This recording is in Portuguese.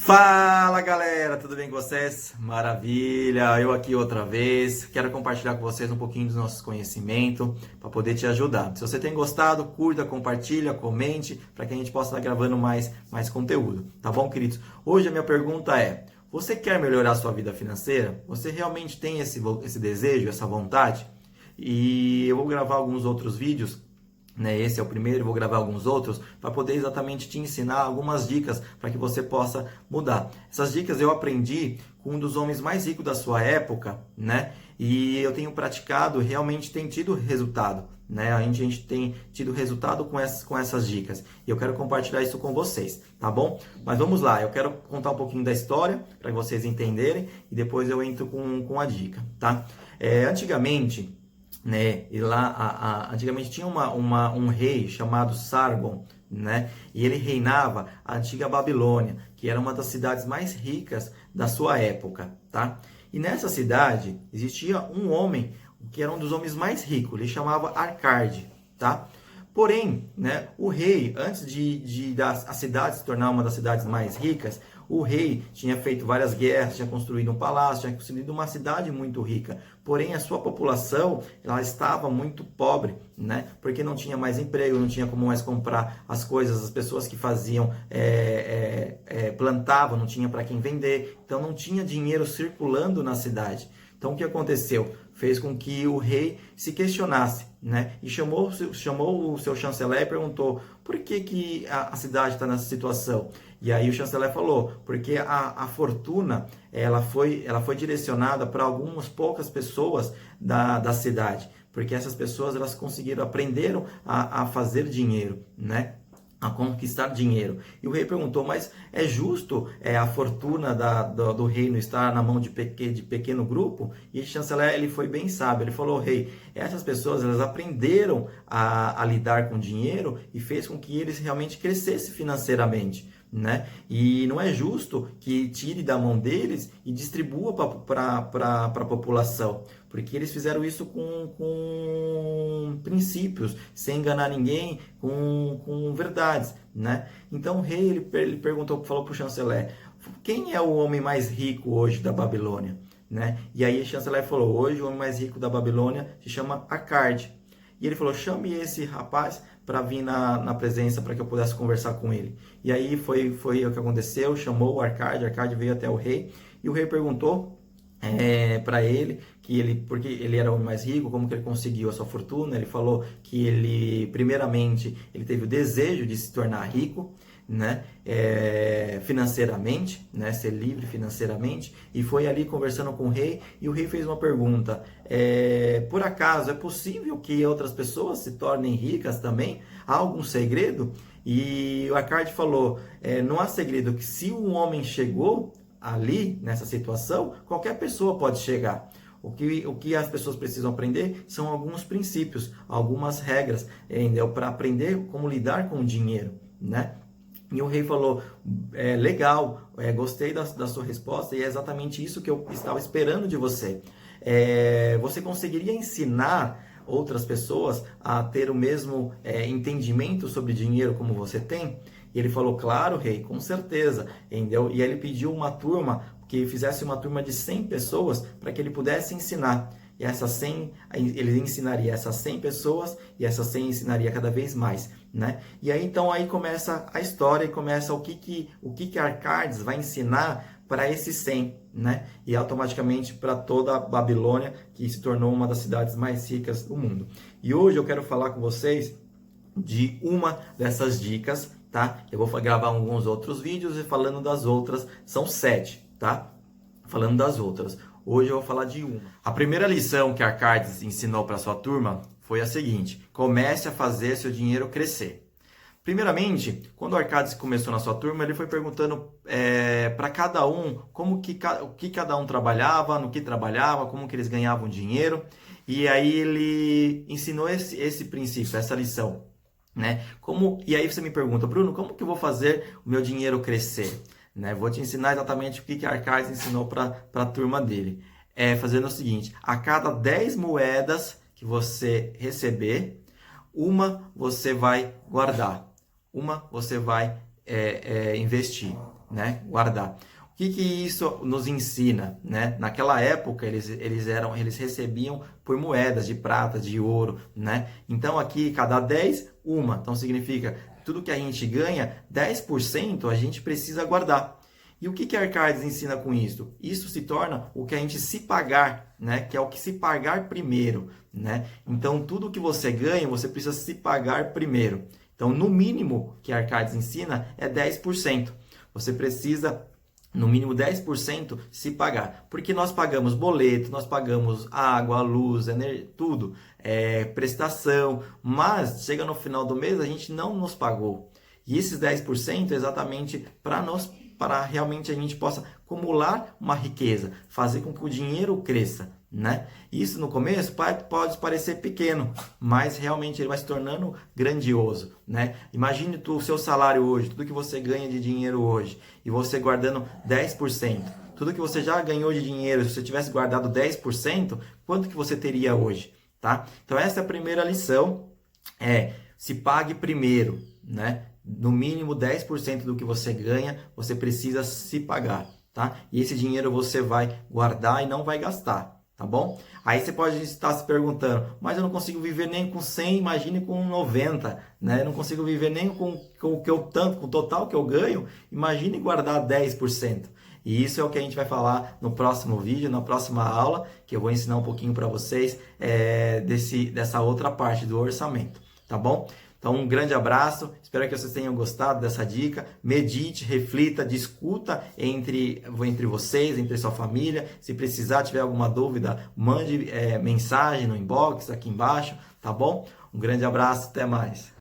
Fala galera, tudo bem com vocês? Maravilha, eu aqui outra vez. Quero compartilhar com vocês um pouquinho dos nossos conhecimentos para poder te ajudar. Se você tem gostado, curta, compartilha, comente para que a gente possa estar gravando mais conteúdo, tá bom, queridos? Hoje a minha pergunta é: você quer melhorar a sua vida financeira? Você realmente tem esse desejo, essa vontade? E eu vou gravar alguns outros vídeos, né? Esse é o primeiro, vou gravar alguns outros para poder exatamente te ensinar algumas dicas para que você possa mudar. Essas dicas eu aprendi com um dos homens mais ricos da sua época, né? E eu tenho praticado, realmente tem tido resultado, né? A gente tem tido resultado com essas dicas. E eu quero compartilhar isso com vocês, tá bom? Mas vamos lá, eu quero contar um pouquinho da história para vocês entenderem e depois eu entro com a dica, tá? Antigamente, né? E lá, antigamente tinha um rei chamado Sargon, né? E ele reinava a antiga Babilônia, que era uma das cidades mais ricas da sua época, tá? E nessa cidade existia um homem que era um dos homens mais ricos, ele chamava Arcade, tá? Porém, né, o rei, antes a cidade se tornar uma das cidades mais ricas, o rei tinha feito várias guerras, tinha construído um palácio, tinha construído uma cidade muito rica. Porém, a sua população ela estava muito pobre, né? Porque não tinha mais emprego, não tinha como mais comprar as coisas, as pessoas que faziam, plantavam, não tinha para quem vender. Então, não tinha dinheiro circulando na cidade. Então, o que aconteceu? Fez com que o rei se questionasse, né? E chamou o seu chanceler e perguntou: por que a cidade está nessa situação? E aí o chanceler falou: porque a fortuna ela foi direcionada para algumas poucas pessoas da cidade, porque essas pessoas elas aprenderam a fazer dinheiro, né? A conquistar dinheiro. E o rei perguntou: mas é justo a fortuna do reino estar na mão de pequeno grupo? E o chanceler ele foi bem sábio, ele falou: rei, essas pessoas elas aprenderam a lidar com dinheiro e fez com que eles realmente crescessem financeiramente, né? E não é justo que tire da mão deles e distribua para a população, porque eles fizeram isso com princípios, sem enganar ninguém, com verdades, né? Então o rei ele falou para o chanceler: quem é o homem mais rico hoje da Babilônia, né? E aí o chanceler falou: hoje o homem mais rico da Babilônia se chama Arcade. E ele falou: chame esse rapaz para vir na presença, para que eu pudesse conversar com ele. E aí foi o que aconteceu, chamou o Arcade veio até o rei, e o rei perguntou para ele, porque ele era o homem mais rico, como que ele conseguiu a sua fortuna. Ele falou que primeiramente, ele teve o desejo de se tornar rico, né, financeiramente, né, ser livre financeiramente, e foi ali conversando com o rei, e o rei fez uma pergunta: por acaso é possível que outras pessoas se tornem ricas também? Há algum segredo? E o Arcade falou: não há segredo, que se um homem chegou ali, nessa situação, qualquer pessoa pode chegar. O que as pessoas precisam aprender são alguns princípios, algumas regras, para aprender como lidar com o dinheiro, né? E o rei falou: legal, gostei da sua resposta, e é exatamente isso que eu estava esperando de você. Você conseguiria ensinar outras pessoas a ter o mesmo entendimento sobre dinheiro como você tem? E ele falou: claro, rei, com certeza. Entendeu? E aí ele pediu uma turma, que fizesse uma turma de 100 pessoas para que ele pudesse ensinar. E essas 100, ele ensinaria essas 100 pessoas, e essas 100 ensinaria cada vez mais, né? E aí então aí começa a história, e começa o que Arcades vai ensinar para esses 100, né? E automaticamente para toda a Babilônia, que se tornou uma das cidades mais ricas do mundo. E hoje eu quero falar com vocês de uma dessas dicas, tá? Eu vou gravar alguns outros vídeos e falando das outras, são 7, tá? Falando das outras. Hoje eu vou falar de uma. A primeira lição que Arcades ensinou para sua turma foi a seguinte: comece a fazer seu dinheiro crescer. Primeiramente, quando o Arcades começou na sua turma, ele foi perguntando para cada um o que cada um trabalhava, no que trabalhava, como que eles ganhavam dinheiro. E aí ele ensinou esse princípio, essa lição, né? E aí você me pergunta: Bruno, como que eu vou fazer o meu dinheiro crescer? Né? Vou te ensinar exatamente o que Arcades ensinou para a turma dele. Fazendo o seguinte: a cada 10 moedas que você receber, uma você vai guardar, uma você vai investir, né? Guardar. O que isso nos ensina, né? Naquela época eles recebiam por moedas de prata, de ouro, né? Então aqui cada 10, uma. Então significa tudo que a gente ganha, 10% a gente precisa guardar. E o que a Arcades ensina com isso? Isso se torna o que a gente se pagar, né? Que é o que se pagar primeiro, né? Então tudo que você ganha, você precisa se pagar primeiro. Então no mínimo que a Arcades ensina é 10%. Você precisa no mínimo 10% se pagar. Porque nós pagamos boleto, nós pagamos água, luz, tudo, prestação, mas chega no final do mês a gente não nos pagou. E esses 10% é exatamente para realmente a gente possa acumular uma riqueza, fazer com que o dinheiro cresça, né? Isso no começo pode parecer pequeno, mas realmente ele vai se tornando grandioso, né? Imagine o seu salário hoje, tudo que você ganha de dinheiro hoje, e você guardando 10%. Tudo que você já ganhou de dinheiro, se você tivesse guardado 10%, quanto que você teria hoje, tá? Então essa é a primeira lição, se pague primeiro, né? No mínimo 10% do que você ganha, você precisa se pagar, tá? E esse dinheiro você vai guardar e não vai gastar, tá bom? Aí você pode estar se perguntando, mas eu não consigo viver nem com 100, imagine com 90, né? Eu não consigo viver nem com o total que eu ganho, imagine guardar 10%. E isso é o que a gente vai falar no próximo vídeo, na próxima aula, que eu vou ensinar um pouquinho para vocês dessa outra parte do orçamento, tá bom? Então, um grande abraço, espero que vocês tenham gostado dessa dica. Medite, reflita, discuta entre vocês, entre sua família. Se precisar, tiver alguma dúvida, mande mensagem no inbox aqui embaixo, tá bom? Um grande abraço, até mais.